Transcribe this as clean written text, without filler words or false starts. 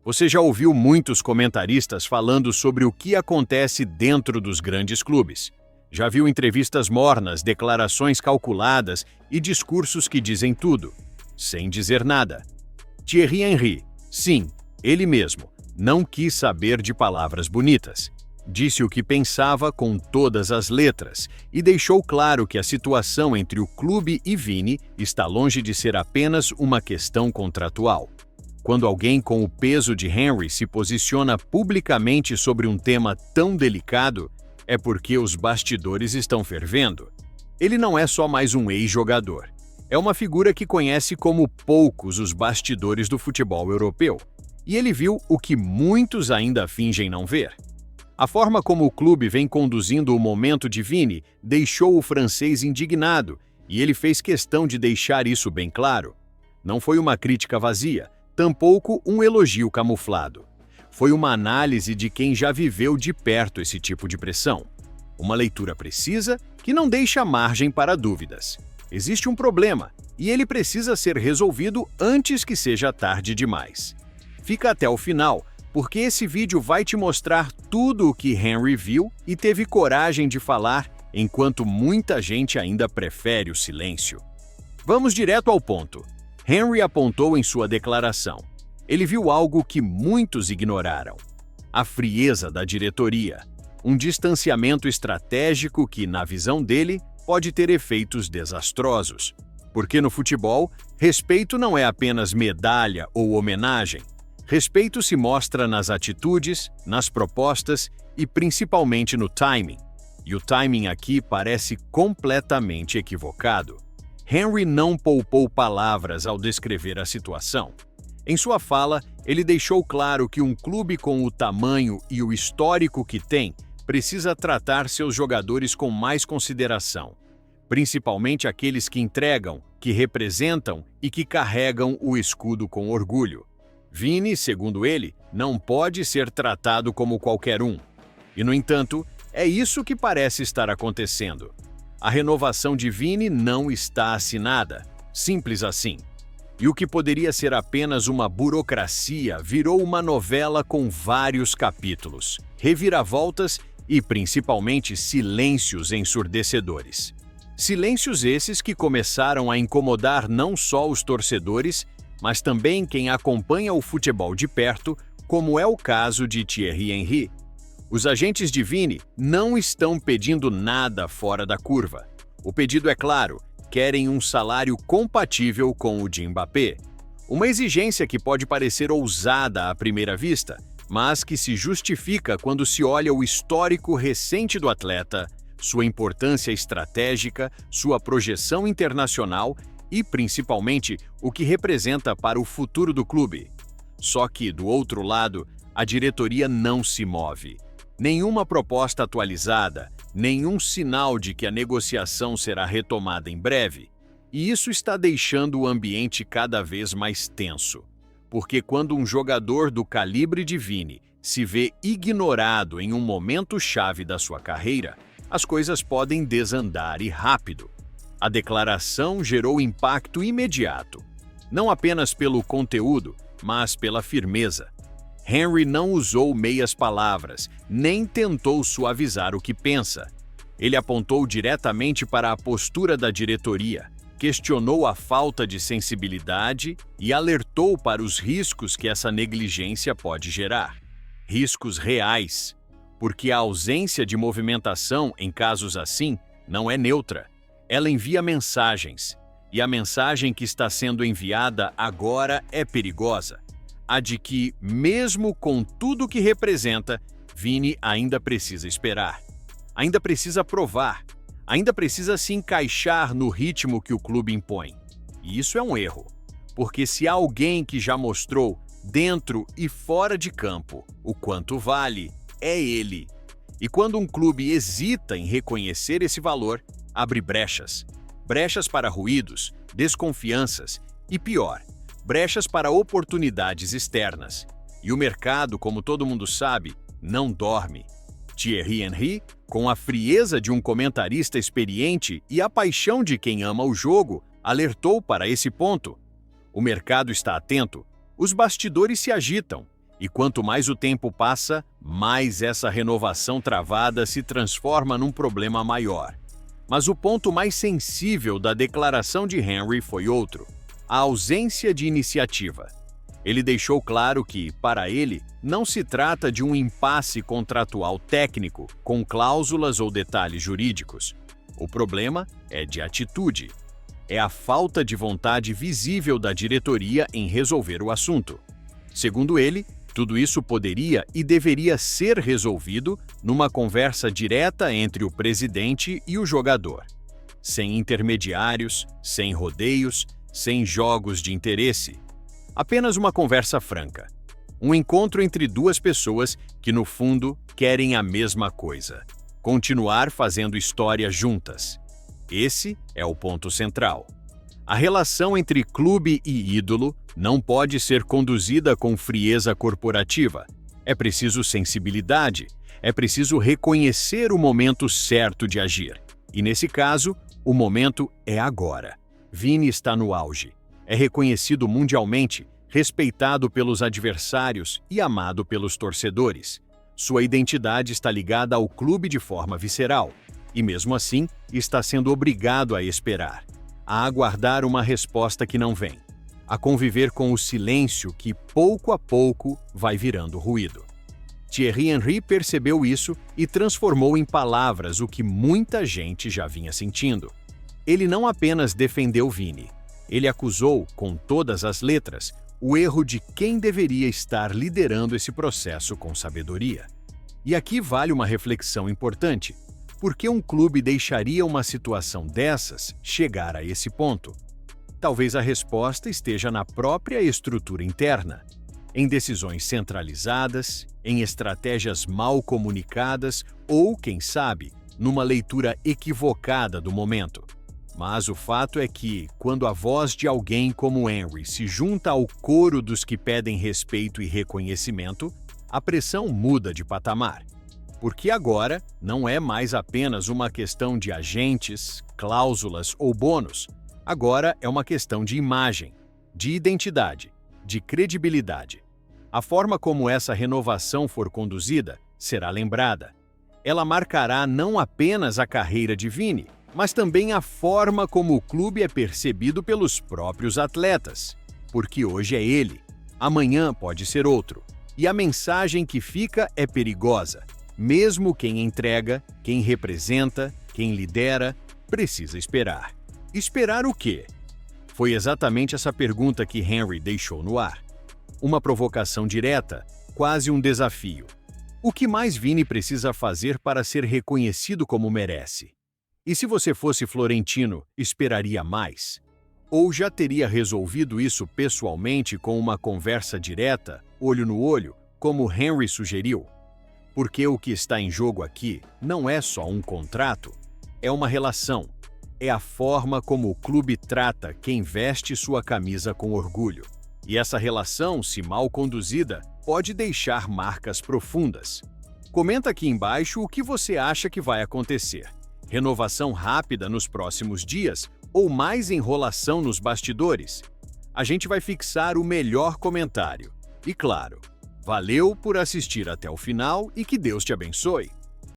Você já ouviu muitos comentaristas falando sobre o que acontece dentro dos grandes clubes. Já viu entrevistas mornas, declarações calculadas e discursos que dizem tudo, sem dizer nada. Thierry Henry, sim, ele mesmo, não quis saber de palavras bonitas. Disse o que pensava com todas as letras e deixou claro que a situação entre o clube e Vini está longe de ser apenas uma questão contratual. Quando alguém com o peso de Henry se posiciona publicamente sobre um tema tão delicado, é porque os bastidores estão fervendo. Ele não é só mais um ex-jogador. É uma figura que conhece como poucos os bastidores do futebol europeu. E ele viu o que muitos ainda fingem não ver. A forma como o clube vem conduzindo o momento de Vini deixou o francês indignado, e ele fez questão de deixar isso bem claro. Não foi uma crítica vazia, tampouco um elogio camuflado. Foi uma análise de quem já viveu de perto esse tipo de pressão. Uma leitura precisa que não deixa margem para dúvidas. Existe um problema, e ele precisa ser resolvido antes que seja tarde demais. Fica até o final, porque esse vídeo vai te mostrar tudo o que Henry viu e teve coragem de falar, enquanto muita gente ainda prefere o silêncio. Vamos direto ao ponto. Henry apontou em sua declaração. Ele viu algo que muitos ignoraram: a frieza da diretoria, um distanciamento estratégico que, na visão dele, pode ter efeitos desastrosos. Porque no futebol, respeito não é apenas medalha ou homenagem. Respeito se mostra nas atitudes, nas propostas e principalmente no timing. E o timing aqui parece completamente equivocado. Henry não poupou palavras ao descrever a situação. Em sua fala, ele deixou claro que um clube com o tamanho e o histórico que tem precisa tratar seus jogadores com mais consideração, principalmente aqueles que entregam, que representam e que carregam o escudo com orgulho. Vini, segundo ele, não pode ser tratado como qualquer um. E, no entanto, é isso que parece estar acontecendo. A renovação de Vini não está assinada, simples assim. E o que poderia ser apenas uma burocracia virou uma novela com vários capítulos, reviravoltas e principalmente silêncios ensurdecedores. Silêncios esses que começaram a incomodar não só os torcedores, mas também quem acompanha o futebol de perto, como é o caso de Thierry Henry. Os agentes de Vini não estão pedindo nada fora da curva. O pedido é claro: querem um salário compatível com o de Mbappé. Uma exigência que pode parecer ousada à primeira vista, mas que se justifica quando se olha o histórico recente do atleta, sua importância estratégica, sua projeção internacional e, principalmente, o que representa para o futuro do clube. Só que, do outro lado, a diretoria não se move. Nenhuma proposta atualizada, nenhum sinal de que a negociação será retomada em breve. E isso está deixando o ambiente cada vez mais tenso. Porque quando um jogador do calibre de Vini se vê ignorado em um momento-chave da sua carreira, as coisas podem desandar e rápido. A declaração gerou impacto imediato, não apenas pelo conteúdo, mas pela firmeza. Henry não usou meias palavras, nem tentou suavizar o que pensa. Ele apontou diretamente para a postura da diretoria, questionou a falta de sensibilidade e alertou para os riscos que essa negligência pode gerar. Riscos reais, porque a ausência de movimentação em casos assim não é neutra. Ela envia mensagens, e a mensagem que está sendo enviada agora é perigosa. A de que, mesmo com tudo que representa, Vini ainda precisa esperar. Ainda precisa provar. Ainda precisa se encaixar no ritmo que o clube impõe. E isso é um erro, porque se há alguém que já mostrou, dentro e fora de campo, o quanto vale, é ele. E quando um clube hesita em reconhecer esse valor, abre brechas. Brechas para ruídos, desconfianças e, pior, brechas para oportunidades externas. E o mercado, como todo mundo sabe, não dorme. Thierry Henry, com a frieza de um comentarista experiente e a paixão de quem ama o jogo, alertou para esse ponto. O mercado está atento, os bastidores se agitam, E quanto mais o tempo passa, mais essa renovação travada se transforma num problema maior. Mas o ponto mais sensível da declaração de Henry foi outro: a ausência de iniciativa. Ele deixou claro que, para ele, não se trata de um impasse contratual técnico, com cláusulas ou detalhes jurídicos. O problema é de atitude. É a falta de vontade visível da diretoria em resolver o assunto. Segundo ele, tudo isso poderia e deveria ser resolvido numa conversa direta entre o presidente e o jogador. Sem intermediários, sem rodeios, sem jogos de interesse. Apenas uma conversa franca. Um encontro entre duas pessoas que, no fundo, querem a mesma coisa: continuar fazendo história juntas. Esse é o ponto central. A relação entre clube e ídolo não pode ser conduzida com frieza corporativa. É preciso sensibilidade, é preciso reconhecer o momento certo de agir. E nesse caso, o momento é agora. Vini está no auge. É reconhecido mundialmente, respeitado pelos adversários e amado pelos torcedores. Sua identidade está ligada ao clube de forma visceral. E mesmo assim, está sendo obrigado a esperar, a aguardar uma resposta que não vem, a conviver com o silêncio que, pouco a pouco, vai virando ruído. Thierry Henry percebeu isso e transformou em palavras o que muita gente já vinha sentindo. Ele não apenas defendeu Vini, ele acusou, com todas as letras, o erro de quem deveria estar liderando esse processo com sabedoria. E aqui vale uma reflexão importante. Por que um clube deixaria uma situação dessas chegar a esse ponto? Talvez a resposta esteja na própria estrutura interna, em decisões centralizadas, em estratégias mal comunicadas ou, quem sabe, numa leitura equivocada do momento. Mas o fato é que, quando a voz de alguém como Henry se junta ao coro dos que pedem respeito e reconhecimento, a pressão muda de patamar. Porque agora não é mais apenas uma questão de agentes, cláusulas ou bônus. Agora é uma questão de imagem, de identidade, de credibilidade. A forma como essa renovação for conduzida será lembrada. Ela marcará não apenas a carreira de Vini, mas também a forma como o clube é percebido pelos próprios atletas. Porque hoje é ele, amanhã pode ser outro. E a mensagem que fica é perigosa. Mesmo quem entrega, quem representa, quem lidera, precisa esperar. Esperar o quê? Foi exatamente essa pergunta que Henry deixou no ar. Uma provocação direta, quase um desafio. O que mais Vini precisa fazer para ser reconhecido como merece? E se você fosse florentino, esperaria mais? Ou já teria resolvido isso pessoalmente com uma conversa direta, olho no olho, como Henry sugeriu? Porque o que está em jogo aqui não é só um contrato, é uma relação. É a forma como o clube trata quem veste sua camisa com orgulho. E essa relação, se mal conduzida, pode deixar marcas profundas. Comenta aqui embaixo o que você acha que vai acontecer. Renovação rápida nos próximos dias ou mais enrolação nos bastidores? A gente vai fixar o melhor comentário. E claro, valeu por assistir até o final e que Deus te abençoe!